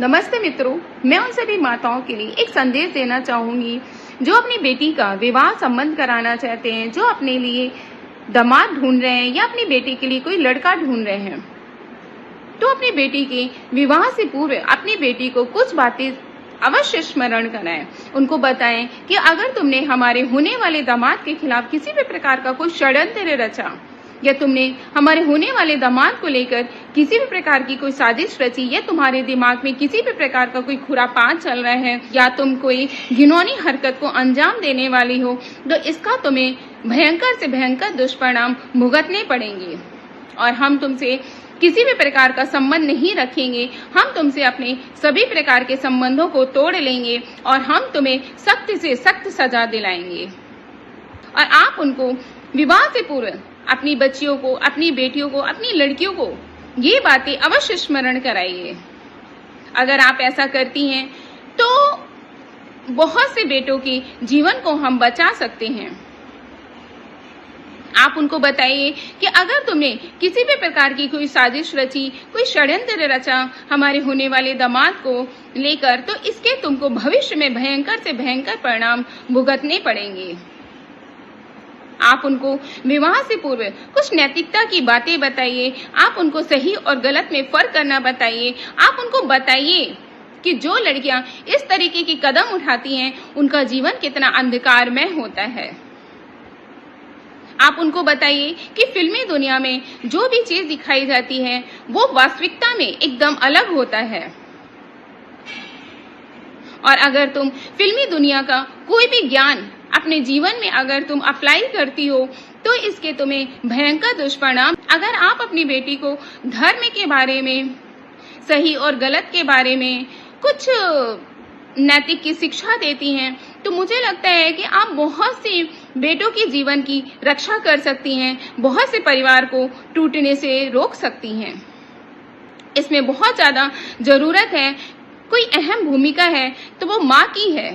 नमस्ते मित्रों, मैं उन सभी माताओं के लिए एक संदेश देना चाहूंगी जो अपनी बेटी का विवाह संबंध कराना चाहते हैं, जो अपने लिए दामाद ढूंढ रहे हैं या अपनी बेटी के लिए कोई लड़का ढूंढ रहे हैं। तो अपनी बेटी के विवाह से पूर्व अपनी बेटी को कुछ बातें अवश्य स्मरण कराएं। उनको बताएं कि अगर तुमने हमारे होने वाले दामाद के खिलाफ किसी भी प्रकार का कोई षड्यंत्र रचा या तुमने हमारे होने वाले दामाद को लेकर किसी भी प्रकार की कोई साजिश रची या तुम्हारे दिमाग में किसी भी प्रकार का कोई खुरापात चल रहा है या तुम कोई घिनौनी हरकत को अंजाम देने वाली हो, तो इसका तुम्हें भयंकर से भयंकर दुष्परिणाम भुगतने पड़ेंगे। और हम तुमसे किसी भी प्रकार का संबंध नहीं रखेंगे। हम तुमसे अपने सभी प्रकार के संबंधों को तोड़ लेंगे और हम तुम्हें सख्त से सख्त सजा दिलाएंगे। और आप उनको विवाह से पूर्व अपनी बच्चियों को, अपनी बेटियों को, अपनी लड़कियों को ये बातें अवश्य स्मरण कराइए। अगर आप ऐसा करती हैं तो बहुत से बेटों के जीवन को हम बचा सकते हैं। आप उनको बताइए कि अगर तुमने किसी भी प्रकार की कोई साजिश रची, कोई षड्यंत्र रचा हमारे होने वाले दामाद को लेकर, तो इसके तुमको भविष्य में भयंकर से भयंकर परिणाम भुगतने पड़ेंगे। आप उनको विवाह से पूर्व कुछ नैतिकता की बातें बताइए। आप उनको सही और गलत में फर्क करना बताइए। आप उनको बताइए कि जो लड़कियां इस तरीके की कदम उठाती हैं उनका जीवन कितना अंधकारमय होता है। आप उनको बताइए कि फिल्मी दुनिया में जो भी चीज दिखाई जाती है वो वास्तविकता में एकदम अलग होता है। और अगर तुम फिल्मी दुनिया का कोई भी ज्ञान अपने जीवन में अगर तुम अप्लाई करती हो तो इसके तुम्हें भयंकर दुष्परिणाम। अगर आप अपनी बेटी को धर्म के बारे में, सही और गलत के बारे में कुछ नैतिक की शिक्षा देती हैं तो मुझे लगता है कि आप बहुत सी बेटों के जीवन की रक्षा कर सकती हैं, बहुत से परिवार को टूटने से रोक सकती हैं। इसमें बहुत ज्यादा जरूरत है, कोई अहम भूमिका है तो वो माँ की है,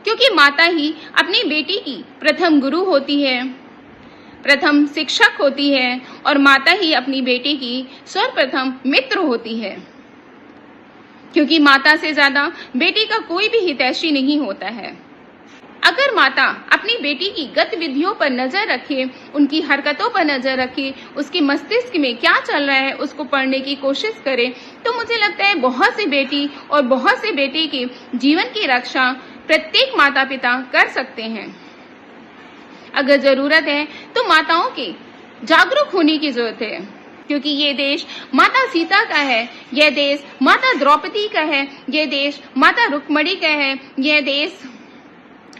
क्योंकि माता ही अपनी बेटी की प्रथम गुरु होती है, प्रथम शिक्षक होती है और माता ही अपनी बेटी की सर्वप्रथम मित्र होती है। क्योंकि माता से ज्यादा बेटी का कोई भी हितैषी नहीं होता है। अगर माता अपनी बेटी की गतिविधियों पर नजर रखे, उनकी हरकतों पर नजर रखे, उसके मस्तिष्क में क्या चल रहा है उसको पढ़ने की कोशिश करे, तो मुझे लगता है बहुत सी बेटी और बहुत से बेटे के जीवन की रक्षा प्रत्येक माता पिता कर सकते हैं। अगर जरूरत है तो माताओं के जागरूक होने की जरूरत है, क्योंकि ये देश माता सीता का है, यह देश माता द्रौपदी का है, यह देश माता रुक्मणी का है, यह देश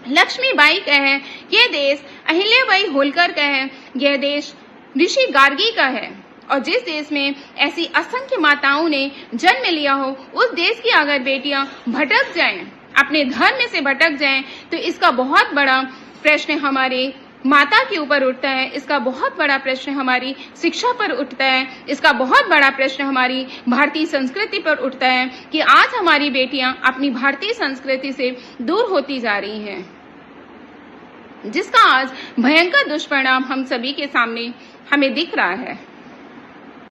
लक्ष्मीबाई का है, यह देश अहिल्याबाई होलकर का है, यह देश ऋषि गार्गी का है। और जिस देश में ऐसी असंख्य माताओं ने जन्म लिया हो, उस देश की अगर बेटियां भटक जाएं, अपने धर्म से भटक जाएं, तो इसका बहुत बड़ा प्रश्न हमारे माता के ऊपर उठता है। इसका बहुत बड़ा प्रश्न हमारी शिक्षा पर उठता है। इसका बहुत बड़ा प्रश्न हमारी भारतीय संस्कृति पर उठता है कि आज हमारी बेटियां अपनी भारतीय संस्कृति से दूर होती जा रही हैं, जिसका आज भयंकर दुष्परिणाम हम सभी के सामने हमें दिख रहा है।